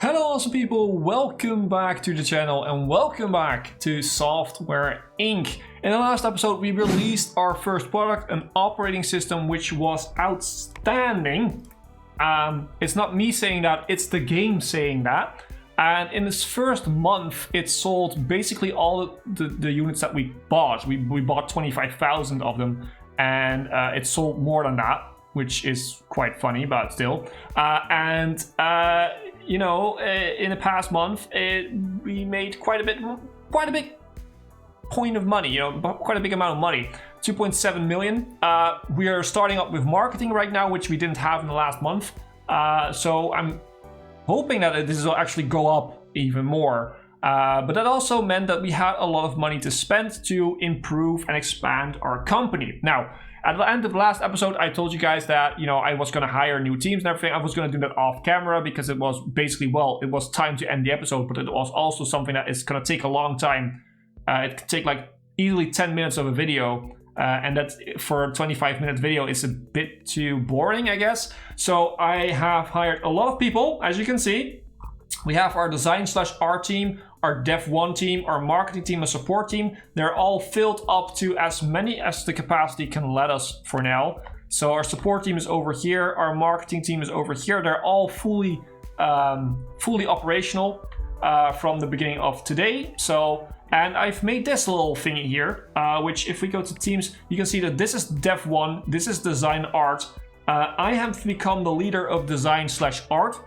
Hello awesome people, welcome back to the channel and welcome back to Software Inc. In the last episode we released our first product, an operating system which was outstanding. It's not me saying that, it's the game saying that. And in this first month it sold basically all the units that we bought. We bought 25,000 of them and it sold more than that, which is quite funny, but still. You know, in the past month, we made quite a big point of money, you know, quite a big amount of money, 2.7 million. We are starting up with marketing right now, which we didn't have in the last month. So I'm hoping that this will actually go up even more. But that also meant that we had a lot of money to spend to improve and expand our company. Now, at the end of the last episode, I told you guys that, you know, I was going to hire new teams and everything. I was going to do that off camera because it was basically, well, it was time to end the episode, but it was also something that is going to take a long time. It could take like easily 10 minutes of a video. And that for a 25-minute video is a bit too boring, I guess. So I have hired a lot of people, as you can see. We have our design/art team, our dev 1 team, our marketing team, and support team. They're all filled up to as many as the capacity can let us for now. So our support team is over here, our marketing team is over here. They're all fully operational from the beginning of today. So, and I've made this little thingy here, which if we go to teams, you can see that this is dev 1, this is design art. I have become the leader of design/art.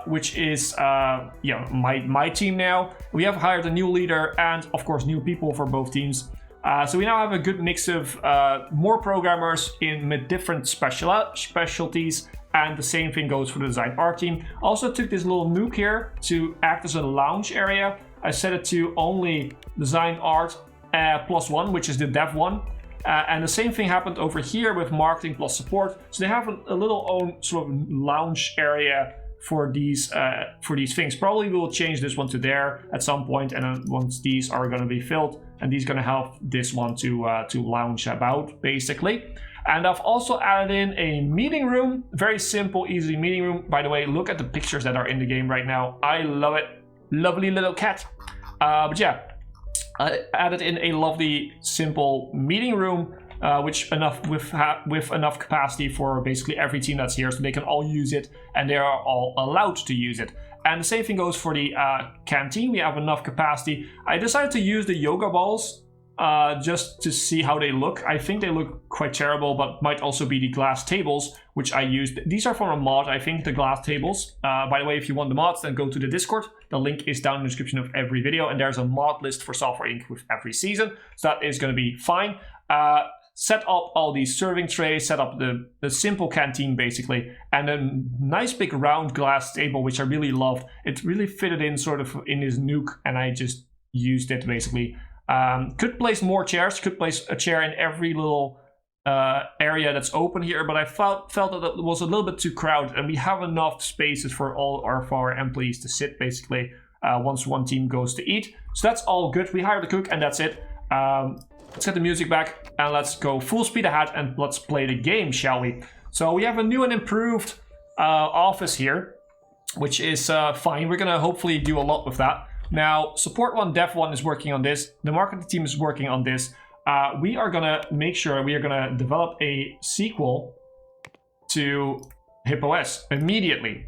Which is my team now. We have hired a new leader and of course new people for both teams. So we now have a good mix of more programmers in different specialties, and the same thing goes for the design art team. Also took this little nook here to act as a lounge area. I set it to only design art +1, which is the dev 1. And the same thing happened over here with marketing plus support. So they have a little own sort of lounge area for these things. Probably we'll change this one to there at some point, and then once these are going to be filled, and these going to help this one to lounge about basically. And I've also added in a meeting room, very simple, easy meeting room. By the way, look at the pictures that are in the game right now. I love it, lovely little cat. But yeah, I added in a lovely, simple meeting room. With enough capacity for basically every team that's here, so they can all use it and they are all allowed to use it. And the same thing goes for the canteen. We have enough capacity. I decided to use the yoga balls just to see how they look. I think they look quite terrible, but might also be the glass tables, which I used. These are from a mod, I think, the glass tables. By the way, if you want the mods, then go to the Discord. The link is down in the description of every video, and there's a mod list for Software Inc. with every season, so that is going to be fine. Set up all these serving trays, set up the simple canteen basically, and a nice big round glass table, which I really loved. It really fitted in sort of in this nook, and I just used it basically. Could place more chairs, could place a chair in every little area that's open here, but I felt that it was a little bit too crowded, and we have enough spaces for all our employees to sit basically once one team goes to eat. So that's all good. We hired a cook, and that's it. Let's get the music back and let's go full speed ahead and let's play the game, shall we? So we have a new and improved office here, which is fine. We're gonna hopefully do a lot with that. Now, support 1, dev 1 is working on this. The marketing team is working on this. We are gonna make sure we are gonna develop a sequel to HipOS immediately.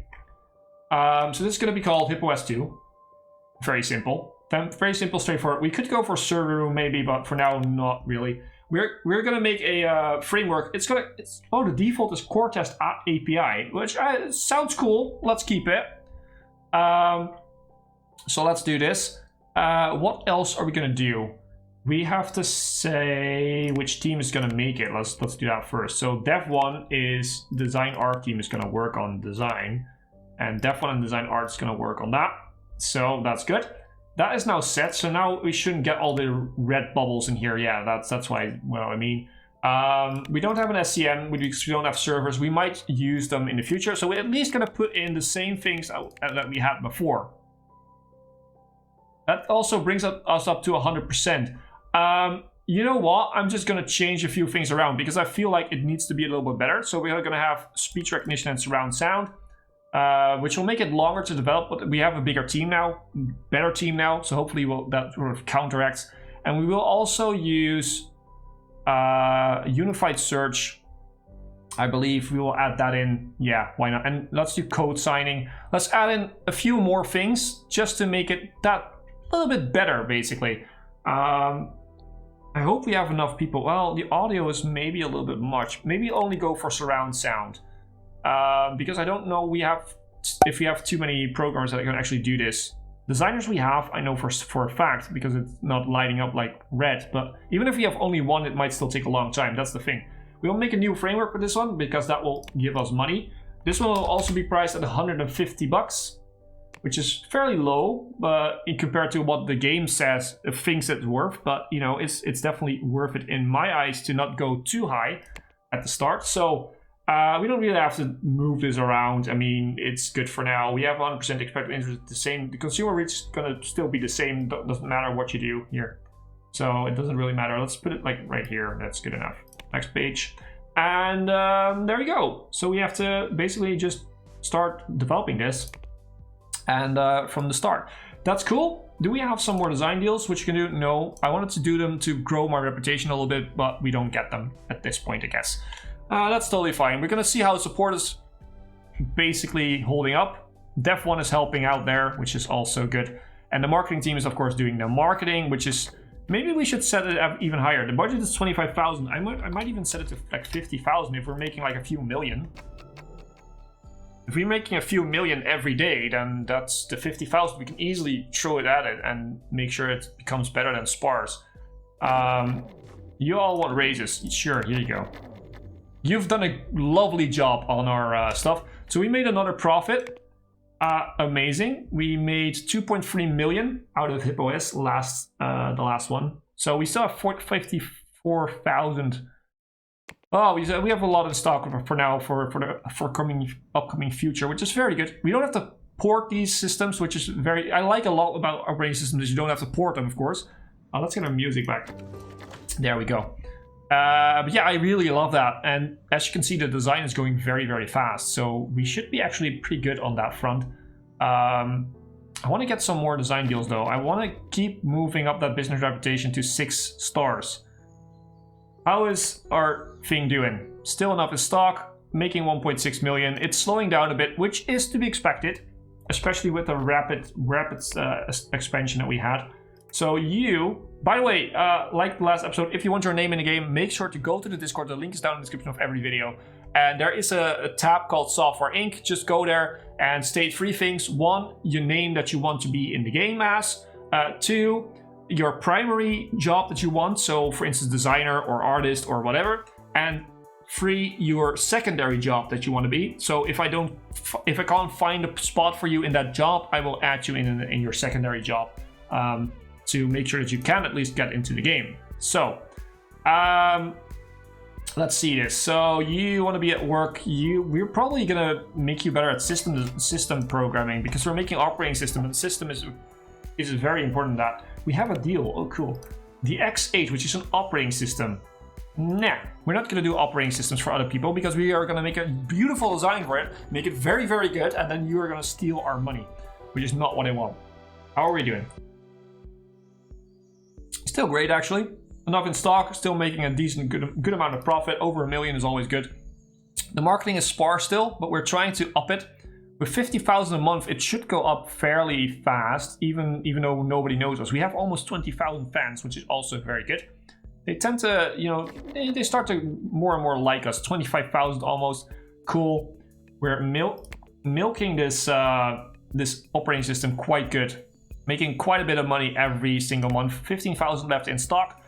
So this is gonna be called HipOS 2. Very simple. Very simple, straightforward. We could go for server room maybe, but for now, not really. We're gonna make a framework. The default is core test API, which sounds cool. Let's keep it. So let's do this. What else are we gonna do? We have to say which team is gonna make it. Let's do that first. So dev 1 is design art team is gonna work on design, and dev 1 and design art is gonna work on that. So that's good. That is now set, so now we shouldn't get all the red bubbles in here. Yeah, that's what I mean. We don't have an SCM, we don't have servers. We might use them in the future, so we're at least gonna put in the same things that we had before. That also brings us up to 100%. You know what? I'm just gonna change a few things around because I feel like it needs to be a little bit better. So we're gonna have speech recognition and surround sound. which will make it longer to develop, but we have a bigger team now, better team now, so hopefully that sort of counteracts. And we will also use unified search. I believe we will add that in. Yeah, why not? And let's do code signing. Let's add in a few more things just to make it that little bit better, basically. I hope we have enough people. Well, the audio is maybe a little bit much. Maybe only go for surround sound. Because I don't know if we have too many programmers that can actually do this. Designers we have, I know for a fact, because it's not lighting up like red. But even if we have only one, it might still take a long time. That's the thing. We will make a new framework for this one because that will give us money. This one will also be priced at 150 bucks, which is fairly low, but compared to what the game says, it thinks it's worth. But you know, it's definitely worth it in my eyes to not go too high at the start. So we don't really have to move this around. I mean, it's good for now. We have 100% expected interest the same. The consumer reach is gonna still be the same. Doesn't matter what you do here. So it doesn't really matter. Let's put it like right here. That's good enough. Next page. And there we go. So we have to basically just start developing this. And from the start. That's cool. Do we have some more design deals which you can do? No. I wanted to do them to grow my reputation a little bit, but we don't get them at this point, I guess. That's totally fine. We're going to see how the support is basically holding up. Dev 1 is helping out there, which is also good. And the marketing team is, of course, doing the marketing, which is... Maybe we should set it up even higher. The budget is 25,000. I might even set it to like 50,000 if we're making like a few million. If we're making a few million every day, then that's the 50,000. We can easily throw it at it and make sure it becomes better than Spars. You all want raises? Sure, here you go. You've done a lovely job on our stuff. So we made another profit. Amazing. We made 2.3 million out of HipOS the last one. So we still have 54,000. Oh, we have a lot in stock for now for the upcoming future, which is very good. We don't have to port these systems, which is I like a lot about operating systems is you don't have to port them, of course. Let's get our music back. There we go. But yeah, I really love that. And as you can see, the design is going very, very fast. So we should be actually pretty good on that front. I want to get some more design deals though. I want to keep moving up that business reputation to 6 stars. How is our thing doing? Still enough in stock, making 1.6 million. It's slowing down a bit, which is to be expected, especially with the rapid expansion that we had. So you, by the way, like the last episode, if you want your name in the game, make sure to go to the Discord. The link is down in the description of every video. And there is a tab called Software Inc. Just go there and state 3 things. 1, your name that you want to be in the game as. 2, your primary job that you want. So for instance, designer or artist or whatever. And 3, your secondary job that you want to be. So if I can't find a spot for you in that job, I will add you in your secondary job. To make sure that you can at least get into the game. So, let's see this. So you want to be at work. We're probably gonna make you better at system programming because we're making operating system, and system is very important. That we have a deal. Oh, cool. The X8, which is an operating system. Nah, we're not gonna do operating systems for other people because we are gonna make a beautiful design for it, make it very, very good, and then you are gonna steal our money, which is not what I want. How are we doing? Still great, actually. Enough in stock, still making a decent, good amount of profit. Over $1 million is always good. The marketing is sparse still, but we're trying to up it. With 50,000 a month, it should go up fairly fast, even though nobody knows us. We have almost 20,000 fans, which is also very good. They tend to, you know, they start to more and more like us. 25,000 almost. Cool. We're milking this this operating system quite good. Making quite a bit of money every single month. 15,000 left in stock.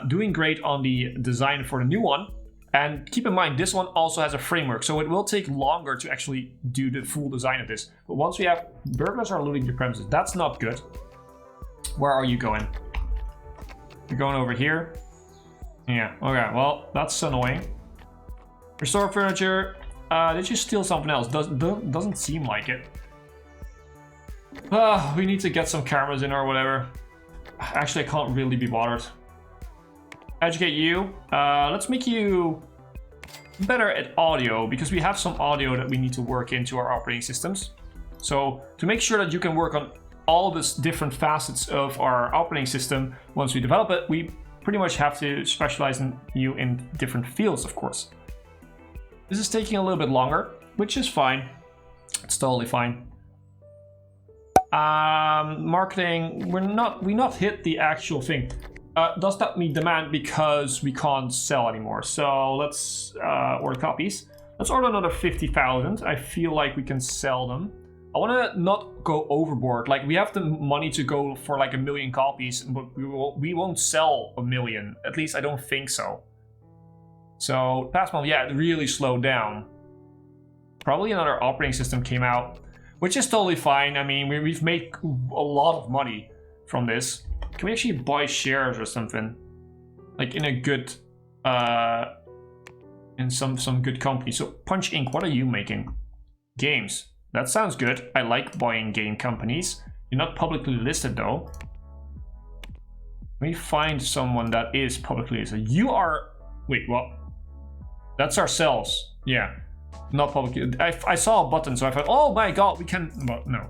Doing great on the design for the new one. And keep in mind, this one also has a framework, so it will take longer to actually do the full design of this. But once we have burglars are looting your premises, that's not good. Where are you going? You're going over here. Yeah, okay, well, that's annoying. Restore furniture. Did you steal something else? Doesn't seem like it. We need to get some cameras in or whatever. Actually, I can't really be bothered. Educate you. Let's make you better at audio because we have some audio that we need to work into our operating systems. So to make sure that you can work on all these different facets of our operating system once we develop it, we pretty much have to specialize you in different fields, of course. This is taking a little bit longer, which is fine. It's totally fine. Marketing, we not hit the actual thing. Does that meet demand because we can't sell anymore? So let's order copies. Let's order another 50,000. I feel like we can sell them. I want to not go overboard. Like, we have the money to go for like 1 million copies, but we won't sell 1 million. At least I don't think so. So past month, yeah, it really slowed down. Probably another operating system came out, which is totally fine. I mean, we've made a lot of money from this. Can we actually buy shares or something? Like in a good, in some good company. So Punch Inc., what are you making? Games. That sounds good. I like buying game companies. You're not publicly listed though. Let me find someone that is publicly listed. You are, wait, what? That's ourselves. Yeah, not publicly. I saw a button, so I thought, oh my god, we can, well, no.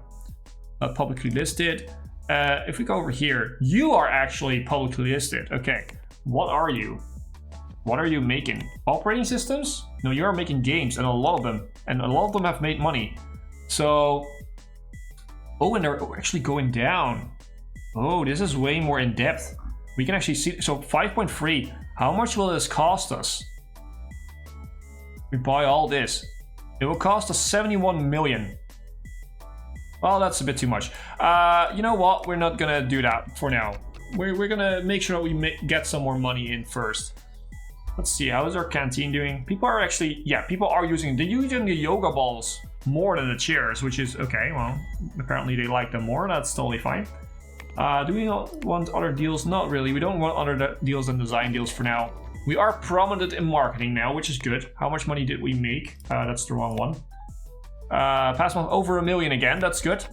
Not publicly listed. If we go over here, you are actually publicly listed. Okay, what are you? What are you making? Operating systems? No, you are making games, and a lot of them. And a lot of them have made money. So, oh, and they're actually going down. Oh, this is way more in depth. We can actually see, so 5.3. How much will this cost us? We buy all this. It will cost us 71 million. Well, that's a bit too much. You know what? We're not gonna do that for now. We're gonna make sure that we get some more money in first. Let's see, how is our canteen doing? People are actually, yeah, people are using, they're using the yoga balls more than the chairs, which is okay. Well, apparently they like them more. That's totally fine. Do we not want other deals? Not really. We don't want other deals than design deals for now. We are prominent in marketing now, which is good. How much money did we make? That's the wrong one. Past month over 1 million again. That's good.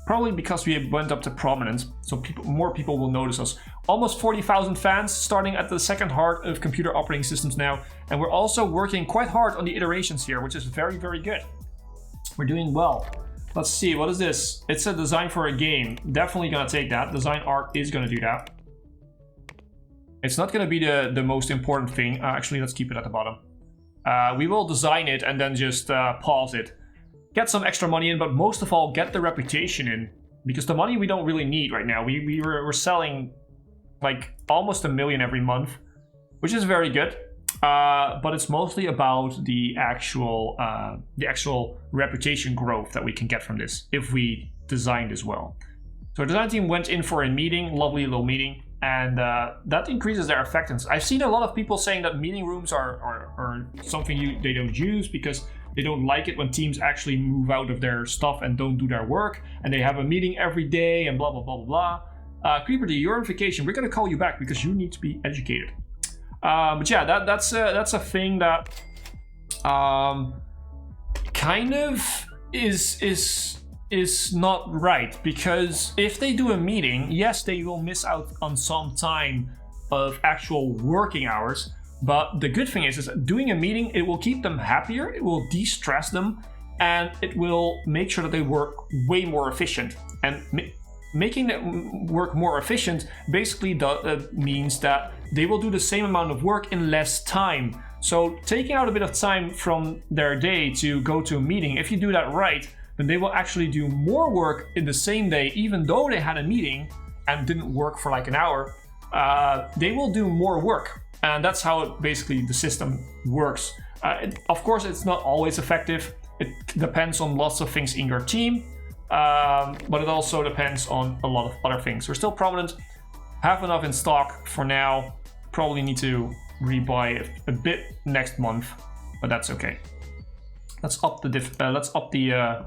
Probably because we went up to prominence, so more people will notice us. Almost 40,000 fans, starting at the second heart of computer operating systems now. And we're also working quite hard on the iterations here, which is very, very good. We're doing well. Let's see, what is this? It's a design for a game. Definitely gonna take that. Design art is gonna do that. It's not gonna be the most important thing. Actually, let's keep it at the bottom. We will design it and then just pause it. Get some extra money in, but most of all, get the reputation in. Because the money we don't really need right now. We're selling like almost 1 million every month, which is very good. But it's mostly about the actual reputation growth that we can get from this if we designed as well. So our design team went in for a meeting, lovely little meeting, and that increases their effectiveness. I've seen a lot of people saying that meeting rooms are something they don't use because they don't like it when teams actually move out of their stuff and don't do their work, and they have a meeting every day and blah, blah, blah, blah, blah. Creeper D, you're on vacation. We're going to call you back because you need to be educated. But yeah, that's a thing that kind of is not right, because if they do a meeting, yes, they will miss out on some time of actual working hours. But the good thing is doing a meeting, it will keep them happier, it will de-stress them, and it will make sure that they work way more efficient. And making them work more efficient basically means that they will do the same amount of work in less time. So taking out a bit of time from their day to go to a meeting, if you do that right, then they will actually do more work in the same day, even though they had a meeting and didn't work for like an hour. They will do more work. And that's how basically the system works. Of course, it's not always effective. It depends on lots of things in your team, but it also depends on a lot of other things. We're still prominent, have enough in stock for now. Probably need to rebuy a bit next month, but that's okay. Let's up the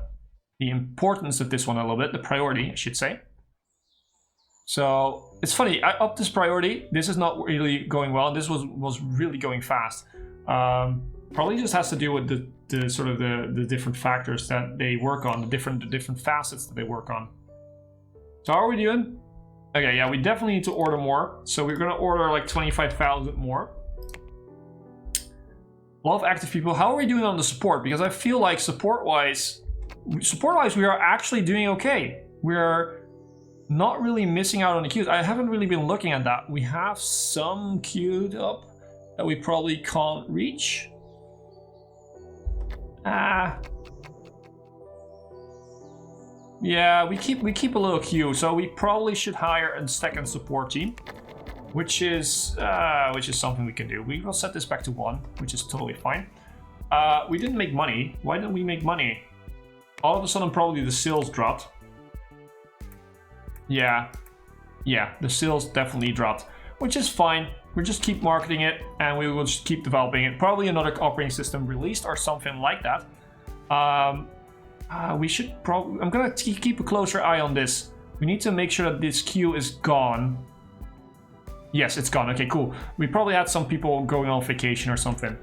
importance of this one a little bit, the priority, I should say. So it's funny, I upped this priority. This is not really going well. This was really going fast. Probably just has to do with the sort of the different factors that they work on, the different facets that they work on. So how are we doing? Okay, yeah, we definitely need to order more. So we're gonna order like 25,000 more. A lot of active people. How are we doing on the support? Because I feel like support-wise, we are actually doing okay. We're not really missing out on the queues. I haven't really been looking at that. We have some queued up that we probably can't reach. Yeah, we keep a little queue, so we probably should hire a second support team, which is something we can do. We will set this back to 1, which is totally fine. We didn't make money. Why didn't we make money? All of a sudden, probably the sales dropped. Yeah, the sales definitely dropped, which is fine. We'll just keep marketing it, and we will just keep developing it. Probably another operating system released or something like that. We should probably. I'm gonna keep a closer eye on this. We need to make sure that this queue is gone. Yes, it's gone. Okay, cool. We probably had some people going on vacation or something.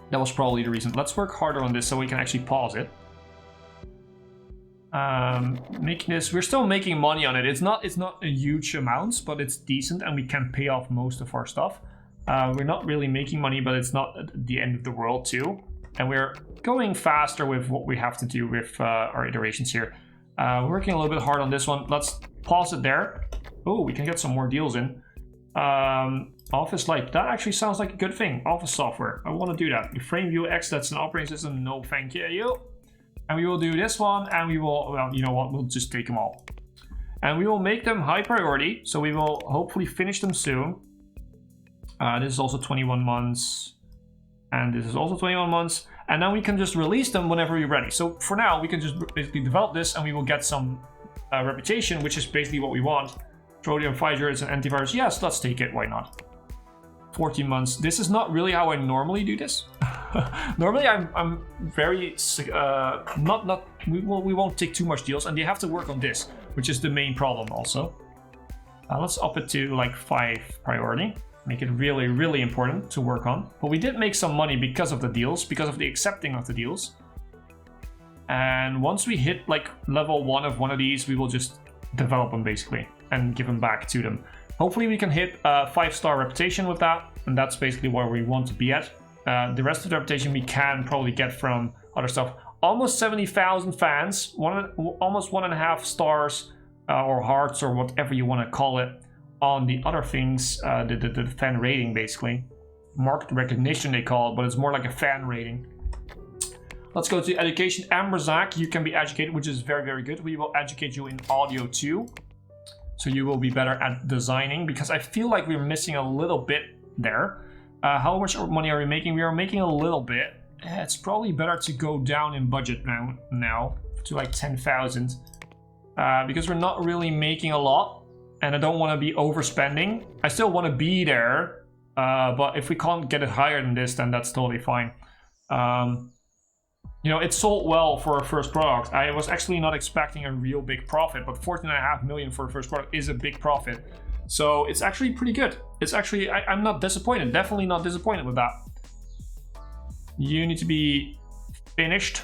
That was probably the reason. Let's work harder on this so we can actually pause it. Making this, we're still making money on it. It's not a huge amounts, but it's decent, and we can pay off most of our stuff. We're not really making money, but it's not the end of the world too. And we're going faster with what we have to do with our iterations here. We're working a little bit hard on this one. Let's pause it there. Oh, we can get some more deals in. Office Light, that actually sounds like a good thing. Office software, I want to do that. Frame View X, that's an operating system. No, thank you. And we will do this one, and we will, well, you know what, we'll just take them all. And we will make them high priority, so we will hopefully finish them soon. This is also 21 months, and this is also 21 months. And then we can just release them whenever we're ready. So for now, we can just basically develop this, and we will get some reputation, which is basically what we want. Trojan Pfizer is an antivirus. Yes, let's take it, why not? 14 months. This is not really how I normally do this. Normally I'm very we won't take too much deals, and you have to work on this, which is the main problem also. Let's up it to like 5 priority. Make it really, really important to work on. But we did make some money because of the deals, because of the accepting of the deals. And once we hit like level 1 of one of these, we will just develop them basically and give them back to them. Hopefully we can hit 5-star reputation with that, and that's basically where we want to be at. The rest of the reputation we can probably get from other stuff. Almost 70,000 fans, almost 1.5 stars or hearts or whatever you want to call it on the other things, the fan rating basically. Market recognition they call it, but it's more like a fan rating. Let's go to education. Amberzak, you can be educated, which is very, very good. We will educate you in audio too. So you will be better at designing, because I feel like we're missing a little bit there. How much money are we making? We are making a little bit. It's probably better to go down in budget now to like 10,000 because we're not really making a lot, and I don't want to be overspending. I still want to be there, but if we can't get it higher than this, then that's totally fine. You know, it sold well for our first product. I was actually not expecting a real big profit, but 14.5 million for a first product is a big profit. So it's actually pretty good. It's actually, I'm not disappointed. Definitely not disappointed with that. You need to be finished.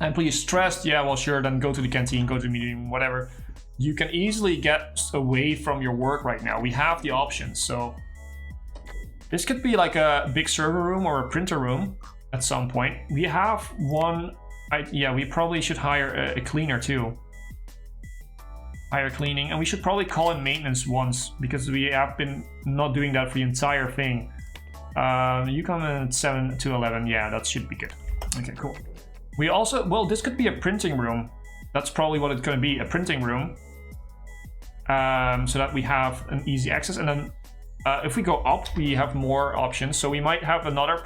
And please stressed. Yeah, well, sure. Then go to the canteen, go to the meeting, whatever. You can easily get away from your work right now. We have the options. So this could be like a big server room or a printer room. At some point, we have one. Yeah, we probably should hire a cleaner too. Hire cleaning, and we should probably call in maintenance once, because we have been not doing that for the entire thing. You come in at 7 to 11. Yeah, that should be good. Okay, cool. We also, well, this could be a printing room. That's probably what it's going to be, a printing room. So that we have an easy access, and then if we go up, we have more options. So we might have another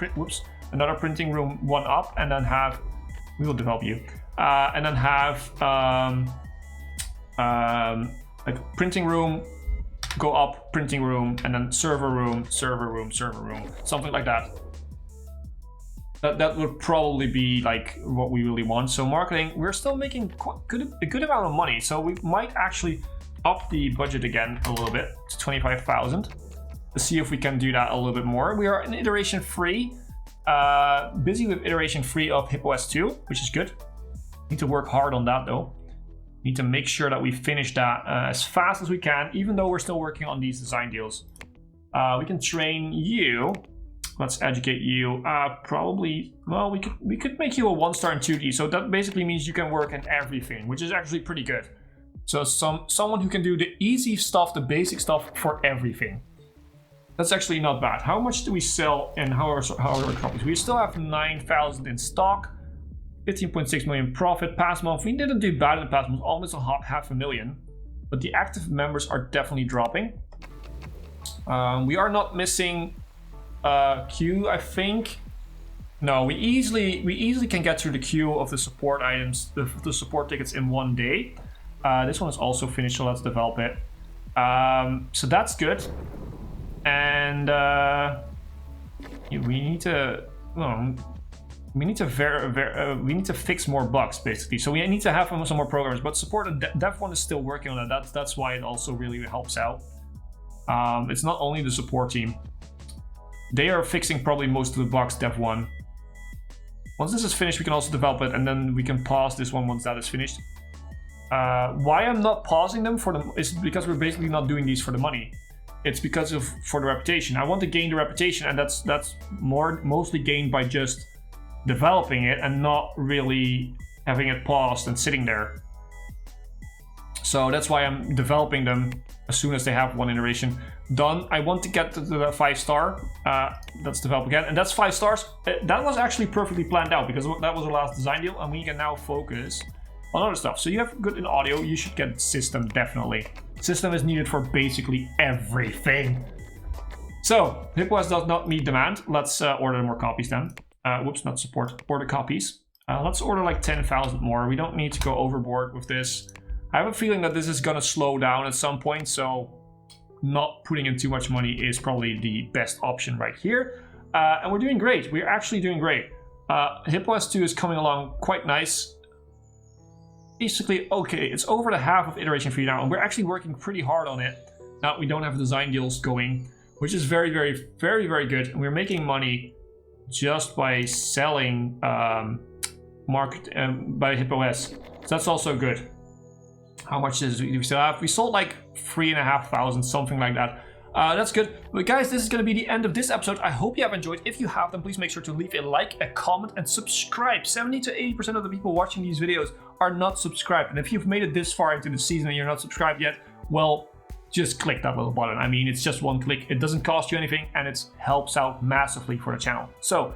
another printing room one up, and then have, we will develop you, and then have like printing room, go up, printing room, and then server room, server room, server room, something like that. That would probably be like what we really want. So marketing, we're still making a good amount of money, so we might actually up the budget again a little bit to 25,000 to see if we can do that a little bit more. We are in iteration 3. Busy with iteration 3 of HipOS 2, which is good. Need to work hard on that though. Need to make sure that we finish that as fast as we can, even though we're still working on these design deals. We can train you. Let's educate you. Probably, well, we could make you a 1-star in 2D. So that basically means you can work in everything, which is actually pretty good. So someone who can do the easy stuff, the basic stuff for everything. That's actually not bad. How much do we sell and how are our copies? We still have 9,000 in stock, 15.6 million profit past month. We didn't do bad in the past month, almost half a million. But the active members are definitely dropping. We are not missing queue, I think. No, we easily can get through the queue of the support items, the support tickets in 1 day. This one is also finished, so let's develop it. So that's good. And we need to fix more bugs basically. So we need to have some more programmers. But support and Dev 1 is still working on it. That's why it also really helps out. It's not only the support team. They are fixing probably most of the bugs, Dev 1. Once this is finished, we can also develop it, and then we can pause this one once that is finished. Why I'm not pausing them is because we're basically not doing these for the money. It's because for the reputation. I want to gain the reputation, and that's mostly gained by just developing it and not really having it paused and sitting there. So that's why I'm developing them as soon as they have one iteration done. I want to get to the 5-star. Let's develop again, and that's 5 stars. That was actually perfectly planned out because that was our last design deal, and we can now focus on other stuff. So you have good in audio, you should get system, definitely. System is needed for basically everything. So HipOS does not meet demand. Let's order more copies then. Whoops, not support, order copies. Let's order like 10,000 more. We don't need to go overboard with this. I have a feeling that this is gonna slow down at some point, so not putting in too much money is probably the best option right here. And we're doing great. We're actually doing great. HipOS 2 is coming along quite nice. Basically, okay, it's over the half of iteration 3 now, and we're actually working pretty hard on it. Now we don't have design deals going, which is very, very, very, very good. And we're making money just by selling by HipOS. So that's also good. How much do we still have? We sold like 3,500, something like that. That's good. But guys, this is going to be the end of this episode. I hope you have enjoyed. If you have, then please make sure to leave a like, a comment, and subscribe. 70 to 80% of the people watching these videos are not subscribed. And if you've made it this far into the season and you're not subscribed yet, well, just click that little button. I mean, it's just one click. It doesn't cost you anything, and it helps out massively for the channel. So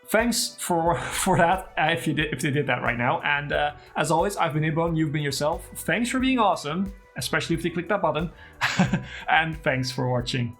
thanks for that, if they did that right now. And as always, I've been Hipbone, you've been yourself. Thanks for being awesome, especially if they click that button. And thanks for watching.